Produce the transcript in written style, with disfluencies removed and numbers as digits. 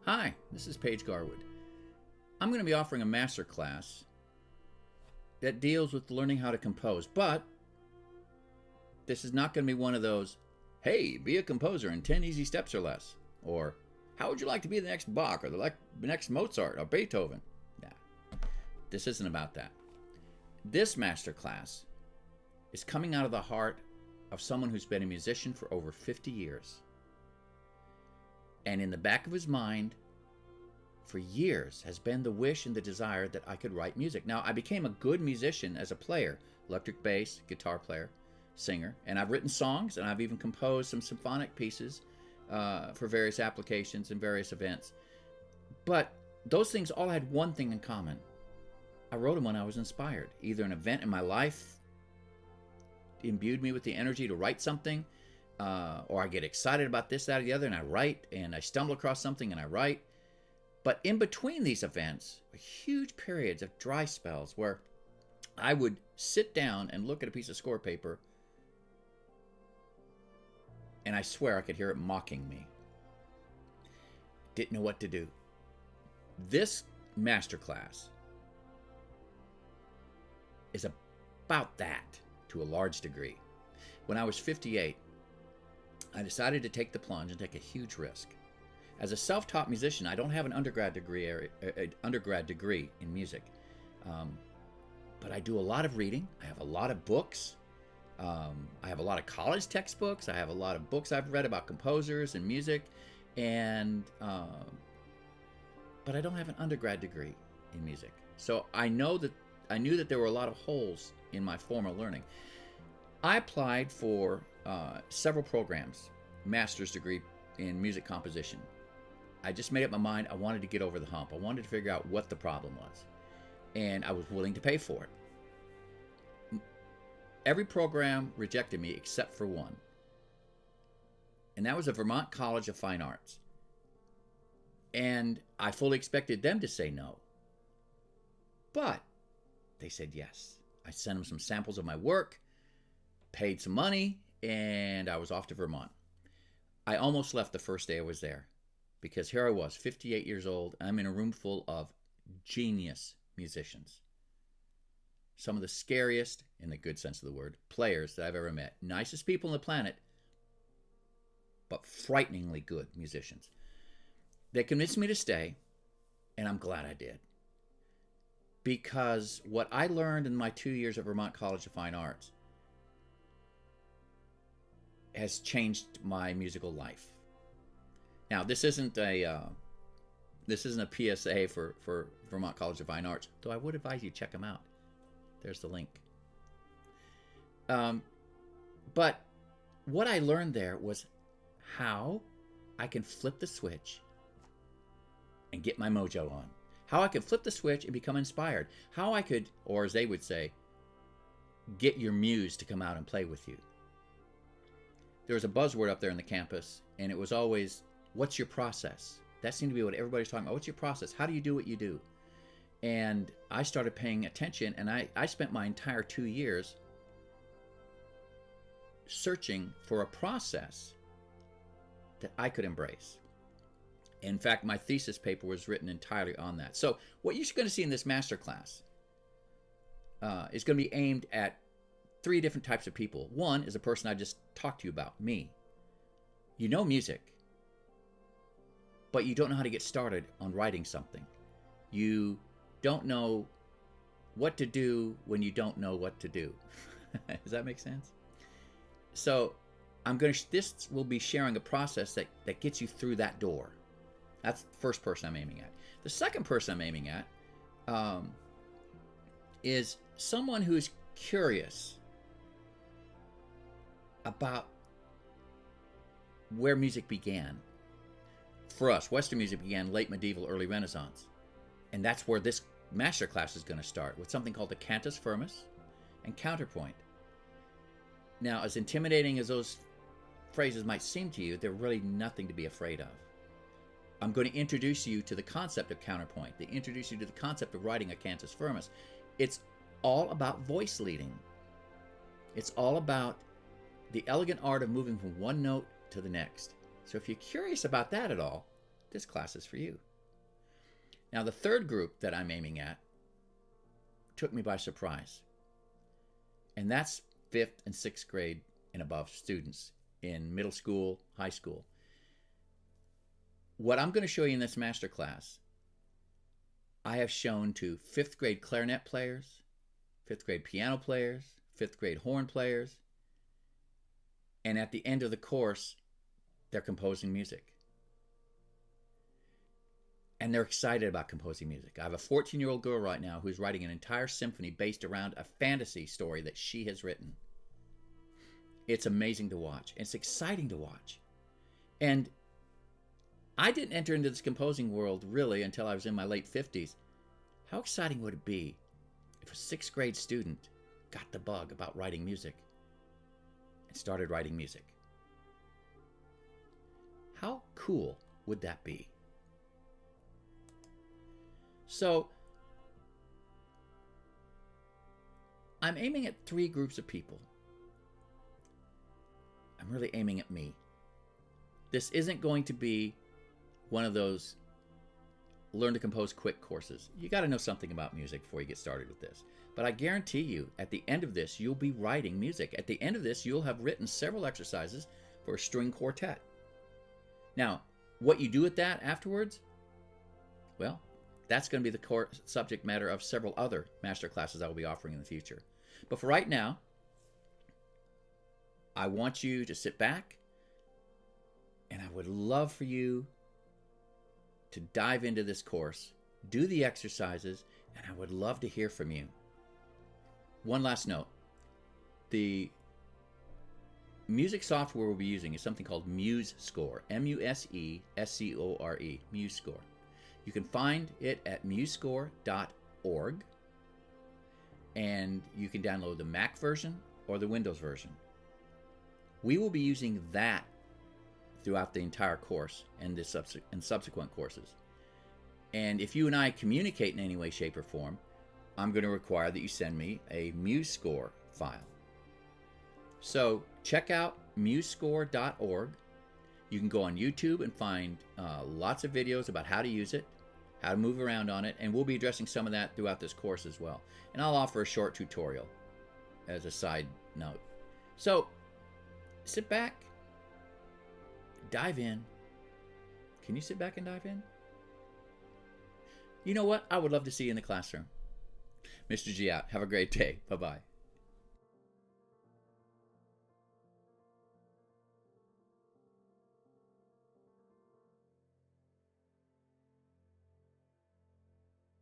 Hi, this is Paige Garwood. I'm going to be offering a masterclass that deals with learning how to compose, but this is not going to be one of those, hey, be a composer in 10 easy steps or less, or how would you like to be the next Bach or the next Mozart or Beethoven? Nah, this isn't about that. This masterclass is coming out of the heart of someone who's been a musician for over 50 years. And in the back of his mind, for years, has been the wish and the desire that I could write music. Now, I became a good musician as a player, electric bass, guitar player, singer, and I've written songs, and I've even composed some symphonic pieces for various applications and various events. But those things all had one thing in common. I wrote them when I was inspired. Either an event in my life imbued me with the energy to write something, or I get excited about this, that, or the other, and I write, and I stumble across something and I write. But in between these events, huge periods of dry spells where I would sit down and look at a piece of score paper, and I swear I could hear it mocking me. Didn't know what to do. This masterclass is about that to a large degree. When I was 58, I decided to take the plunge and take a huge risk. As a self-taught musician, I don't have an undergrad degree in music, but I do a lot of reading. I have a lot of books. I have a lot of college textbooks. I have a lot of books I've read about composers and music, but I don't have an undergrad degree in music. So I knew that there were a lot of holes in my formal learning. I applied for several programs, master's degree in music composition. I just made up my mind I wanted to get over the hump. I wanted to figure out what the problem was, and I was willing to pay for it. Every program rejected me except for one, and that was the Vermont College of Fine Arts. And I fully expected them to say no, but they said yes. I sent them some samples of my work, paid some money, and I was off to Vermont. I almost left the first day I was there, because here I was, 58 years old, and I'm in a room full of genius musicians. Some of the scariest, in the good sense of the word, players that I've ever met. Nicest people on the planet, but frighteningly good musicians. They convinced me to stay, and I'm glad I did. Because what I learned in my 2 years at Vermont College of Fine Arts has changed my musical life. Now, this isn't a PSA for Vermont College of Fine Arts, though I would advise you check them out. There's the link. But what I learned there was how I can flip the switch and get my mojo on. How I could flip the switch and become inspired. How I could, or as they would say, get your muse to come out and play with you. There was a buzzword up there in the campus, and it was always, what's your process? That seemed to be what everybody's talking about. What's your process? How do you do what you do? And I started paying attention, and I spent my entire 2 years searching for a process that I could embrace. In fact, my thesis paper was written entirely on that. So what you're going to see in this masterclass is going to be aimed at 3 different types of people. One is a person I just talked to you about, me. You know music, but you don't know how to get started on writing something. You don't know what to do when you don't know what to do. Does that make sense? So this will be sharing a process that gets you through that door. That's the first person I'm aiming at. The second person I'm aiming at is someone who is curious about where music began. For us, Western music began late medieval, early Renaissance. And that's where this masterclass is going to start, with something called the cantus firmus and counterpoint. Now, as intimidating as those phrases might seem to you, they're really nothing to be afraid of. I'm going to introduce you to the concept of counterpoint, to introduce you to the concept of writing a cantus firmus. It's all about voice leading. It's all about the elegant art of moving from one note to the next. So if you're curious about that at all, this class is for you. Now, the third group that I'm aiming at took me by surprise. And that's 5th and 6th grade and above students in middle school, high school. What I'm going to show you in this masterclass, I have shown to 5th grade clarinet players, 5th grade piano players, 5th grade horn players, and at the end of the course, they're composing music. And they're excited about composing music. I have a 14-year-old girl right now who's writing an entire symphony based around a fantasy story that she has written. It's amazing to watch. It's exciting to watch. And I didn't enter into this composing world really until I was in my late 50s. How exciting would it be if a 6th grade student got the bug about writing music and started writing music? How cool would that be? So, I'm aiming at 3 groups of people. I'm really aiming at me. This isn't going to be one of those learn to compose quick courses. You got to know something about music before you get started with this. But I guarantee you, at the end of this, you'll be writing music. At the end of this, you'll have written several exercises for a string quartet. Now, what you do with that afterwards, well, that's going to be the core subject matter of several other master classes I will be offering in the future. But for right now, I want you to sit back, and I would love for you to dive into this course, do the exercises, and I would love to hear from you. One last note. The music software we'll be using is something called MuseScore, MuseScore, MuseScore. You can find it at musescore.org, and you can download the Mac version or the Windows version. We will be using that throughout the entire course and subsequent courses. And if you and I communicate in any way, shape, or form, I'm going to require that you send me a MuseScore file. So check out musescore.org. You can go on YouTube and find lots of videos about how to use it, how to move around on it, and we'll be addressing some of that throughout this course as well. And I'll offer a short tutorial as a side note. So sit back, dive in. Can you sit back and dive in? You know what? I would love to see you in the classroom. Mr. G out. Have a great day. Bye-bye.